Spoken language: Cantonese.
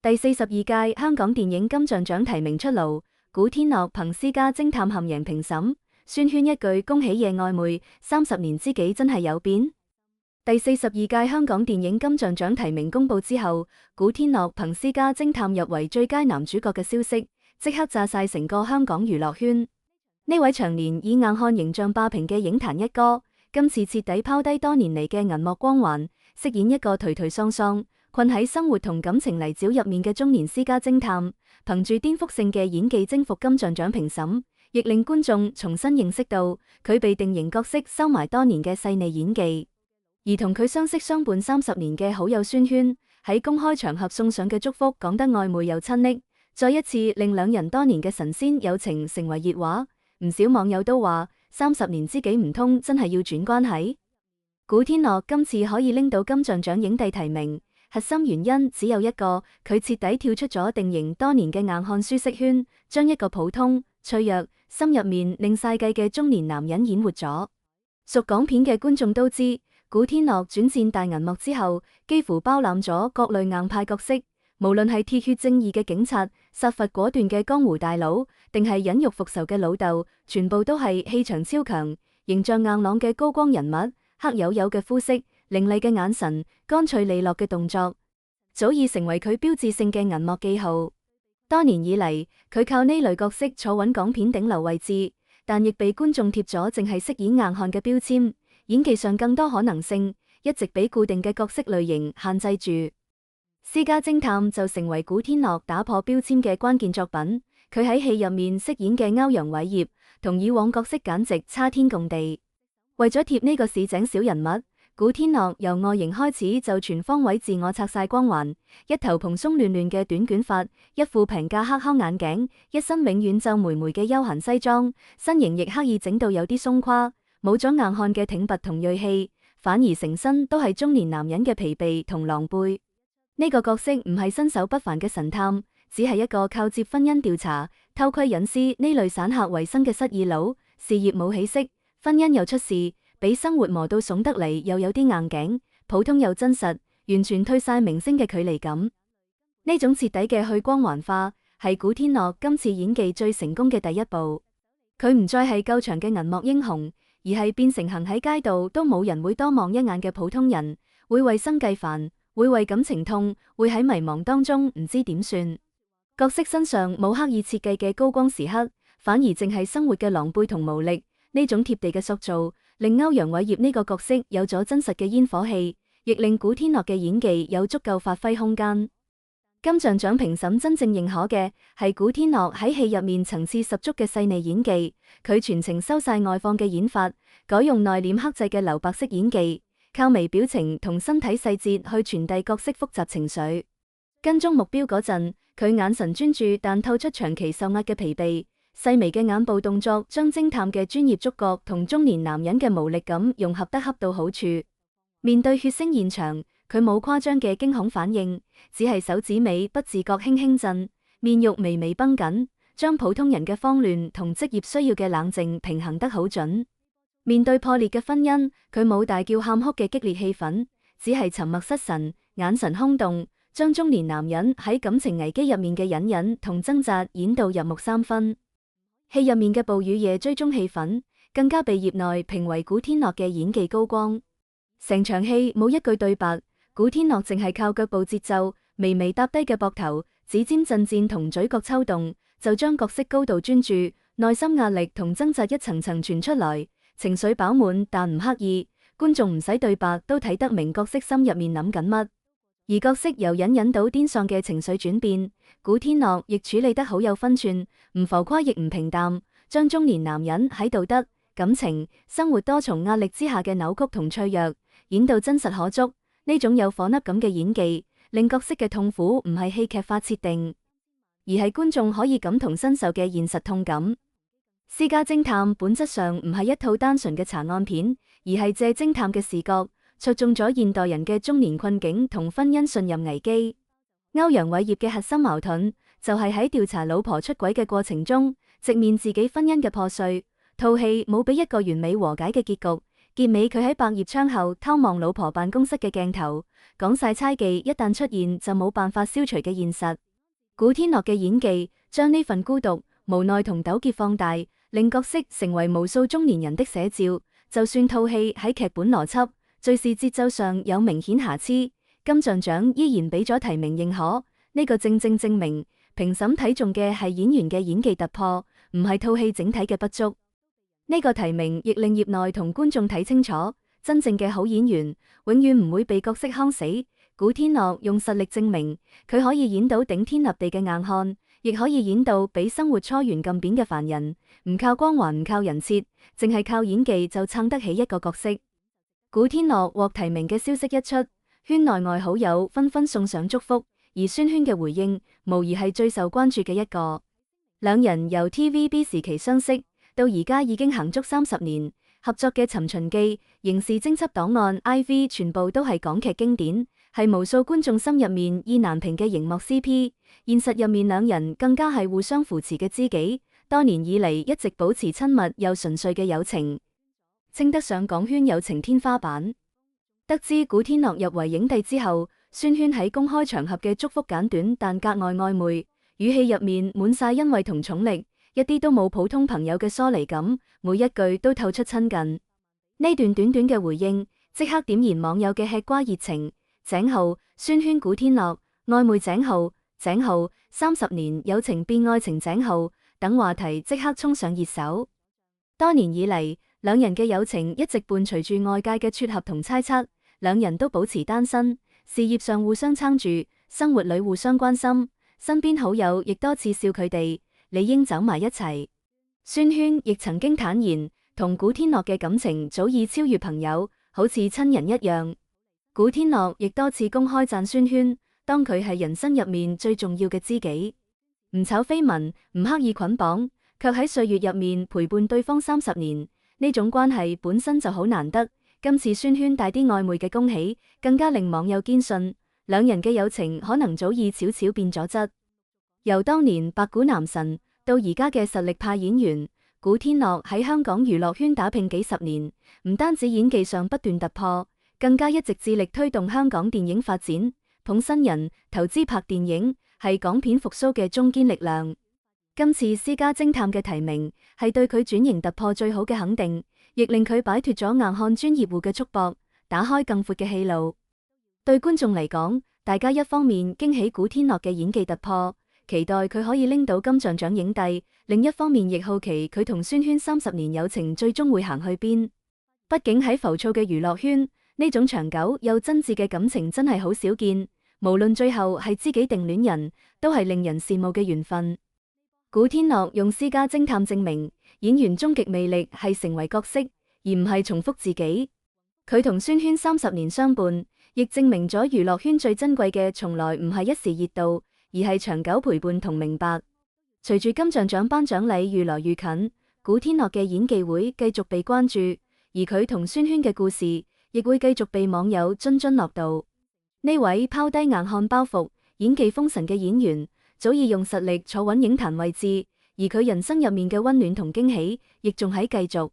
第42屆香港電影金像獎提名出爐，古天樂憑私家偵探陷贏評審，宣萱一句恭喜夜愛妹，30年知己真係有變。第42屆香港電影金像獎提名公布之後，古天樂憑私家偵探入圍最佳男主角嘅消息，即刻炸晒成個香港娛樂圈。呢位長年以硬漢形象霸屏嘅影壇一哥，今次徹底拋低多年嚟嘅銀幕光環，飾演一個頹頹喪喪，困喺生活同感情泥沼入面嘅中年私家偵探，憑住顛覆性嘅演技征服金像獎評審，亦令觀眾重新認識到佢被定型角色收埋多年嘅細膩演技。而同佢相識相伴30年嘅好友宣萱，喺公開場合送上嘅祝福講得曖昧又親昵，再一次令兩人多年嘅神仙友情成為熱話。唔少網友都話：30年知己唔通真係要轉關係？古天樂今次可以拎到金像獎影帝提名，核心原因只有一個，佢徹底跳出咗定型多年嘅硬漢舒適圈，將一個普通、脆弱、心入面令晒計嘅中年男人演活咗。屬港片嘅觀眾都知，古天樂轉戰大銀幕之後，幾乎包攬咗各類硬派角色，無論係鐵血正義嘅警察、殺伐果斷嘅江湖大佬，定係忍辱復仇嘅老豆，全部都係氣場超強、形象硬朗嘅高光人物。黑黝黝嘅膚色、凌厲嘅眼神、乾脆利落嘅動作，早已成為佢標誌性嘅銀幕記號。多年以嚟，佢靠呢類角色坐穩港片頂流位置，但亦被觀眾貼咗淨係飾演硬漢嘅標籤。演技上更多可能性，一直俾固定嘅角色類型限制住。私家偵探就成為古天樂打破標籤嘅關鍵作品。佢喺戲入面飾演嘅歐陽偉業，同以往角色簡直差天共地。為咗貼呢個市井小人物，古天樂由外形開始就全方位自我拆晒光環，一頭蓬鬆亂亂嘅短捲髮，一副平價黑框眼鏡，一身永遠皺眉眉嘅休閒西裝，身形亦刻意整到有啲鬆垮，冇咗硬漢嘅挺拔同銳氣，反而成身都係中年男人嘅疲憊同狼狽。呢個角色唔係身手不凡嘅神探，只係一個靠接婚姻調查、偷窺隱私呢類散客為生嘅失意佬，事業冇起色，婚姻又出事，俾生活磨到慫得嚟，又有啲硬頸，普通又真實，完全退晒明星嘅距離感。呢種徹底嘅去光環化，係古天樂今次演技最成功嘅第一步。佢唔再係夠長嘅銀幕英雄，而係變成行喺街道都冇人會多望一眼嘅普通人，會為生計煩，會為感情痛，會喺迷茫當中唔知點算。角色身上冇刻意設計嘅高光時刻，反而淨係生活嘅狼狽同無力。呢種貼地嘅塑造，令歐陽偉業呢個角色有咗真實嘅煙火氣，亦令古天樂嘅演技有足夠發揮空間。金像獎評審真正認可嘅係古天樂喺戲入面層次十足嘅細膩演技，佢全程收晒外放嘅演法，改用內斂克制嘅留白式演技，靠微表情同身體細節去傳遞角色複雜情緒。跟蹤目標嗰陣，佢眼神專注，但透出長期受壓嘅疲憊。細微嘅眼部動作將偵探嘅專業觸覺同中年男人嘅無力感融合得恰到好處。面對血腥現場，佢冇誇張嘅驚恐反應，只係手指尾不自覺輕輕震，面肉微微繃緊，將普通人嘅慌亂同職業需要嘅冷靜平衡得好準。面對破裂嘅婚姻，佢冇大叫喊哭嘅激烈氣氛，只係沉默失神，眼神空洞，將中年男人喺感情危機入面嘅隱忍同掙扎演到入木三分。戲入面嘅暴雨夜追蹤氣氛，更加被業內評為古天樂嘅演技高光。成場戲冇一句對白，古天樂淨係靠腳步節奏、微微搭低嘅膊頭、指尖震顫同嘴角抽動，就將角色高度專注、內心壓力同掙扎一層層傳出來，情緒飽滿但唔刻意，觀眾唔使對白都睇得明角色心入面諗緊乜。而角色由隱忍到癲喪嘅情緒轉變，古天樂亦處理得好有分寸，唔浮誇亦唔平淡，將中年男人喺道德、感情、生活多重壓力之下嘅扭曲同脆弱，演到真實可捉。呢種有火粒感嘅演技，令角色嘅痛苦唔係戲劇化設定，而係觀眾可以感同身受嘅現實痛感。私家偵探本質上唔係一套單純嘅查案片，而係借偵探嘅視角，戳中咗現代人嘅中年困境同婚姻信任危機。歐陽偉業嘅核心矛盾就係喺調查老婆出軌嘅過程中，直面自己婚姻嘅破碎。套戲冇俾一個完美和解嘅結局，結尾佢喺百葉窗後偷望老婆辦公室嘅鏡頭，講晒猜忌一旦出現就冇辦法消除嘅現實。古天樂嘅演技將呢份孤獨、無奈同糾結放大，令角色成為無數中年人的寫照。就算套戲喺劇本邏輯、敘事節奏上有明顯瑕疵，金像獎依然俾咗提名認可。呢個正正證明評審睇重嘅係演員嘅演技突破，唔係套戲整體嘅不足。呢個提名亦令業內同觀眾睇清楚，真正嘅好演員永遠唔會被角色夯死。古天樂用實力證明，佢可以演到頂天立地嘅硬漢，亦可以演到比生活搓圓撳扁嘅凡人，唔靠光環，唔靠人設，淨係靠演技就撐得起一個角色。古天樂獲提名嘅消息一出，圈內外好友紛紛送上祝福，而宣萱嘅回應無疑係最受關注嘅一個。兩人由 TVB 時期相識，到而家已經行足30年，合作嘅《尋秦記》、刑事偵緝檔案 IV 全部都係港劇經典，係無數觀眾心入面意難平嘅熒幕 CP。現實入面兩人更加係互相扶持嘅知己，多年以嚟一直保持親密又純粹嘅友情，稱得上港圈友情天花板。得知古天樂入圍影帝之後，宣萱喺公開場合嘅祝福簡短但格外曖昧，語氣入面滿晒欣慰同寵溺，一啲都冇普通朋友嘅疏離感，每一句都透出親近。呢段短短嘅回應即刻點燃網友嘅吃瓜熱情。井號宣萱古天樂曖昧井號30年友情變愛情井號等話題即刻衝上熱搜。多年以嚟，兩人嘅友情一直伴隨住外界嘅撮合同猜測，兩人都保持單身，事業上互相撐住，生活裏互相關心，身邊好友亦多次笑佢哋理應走埋一齊。宣萱亦曾經坦言，同古天樂嘅感情早已超越朋友，好似親人一樣。古天樂亦多次公開讚宣萱，當佢係人生入面最重要嘅知己，唔炒緋聞，唔刻意捆綁，卻喺歲月入面陪伴對方30年，呢種關係本身就好難得。今次宣萱帶啲曖昧嘅恭喜，更加令網友堅信兩人嘅友情可能早已悄悄變咗質。由當年白股男神到而家嘅實力派演員，古天樂喺香港娛樂圈打拼幾十年，唔單止演技上不斷突破，更加一直致力推動香港電影發展，捧新人，投資拍電影，係港片復甦嘅中堅力量。今次私家偵探嘅提名係對佢轉型突破最好嘅肯定，亦令佢擺脫咗硬漢專業戶嘅束縛，打開更闊嘅戲路。對觀眾嚟講，大家一方面驚喜古天樂嘅演技突破，期待佢可以拎到金像獎影帝，另一方面亦好奇佢同宣萱30年友情最終會行去邊。畢竟喺浮躁嘅娛樂圈，呢種長久又真摯嘅感情真係好少見，無論最後係知己定戀人，都係令人羨慕嘅緣分。古天樂用私家偵探證明，演員終極魅力係成為角色，而唔係重複自己。佢同宣萱30年相伴，亦證明咗娛樂圈最珍貴嘅從來唔係一時熱度，而係長久陪伴同明白。隨住金像獎頒獎禮越來越近，古天樂嘅演技會繼續被關注，而佢同宣萱嘅故事亦會繼續被網友津津樂道。呢位拋低硬漢包袱、演技封神嘅演員，早已用實力坐穩影壇位置，而佢人生入面嘅溫暖同驚喜，亦仲喺繼續。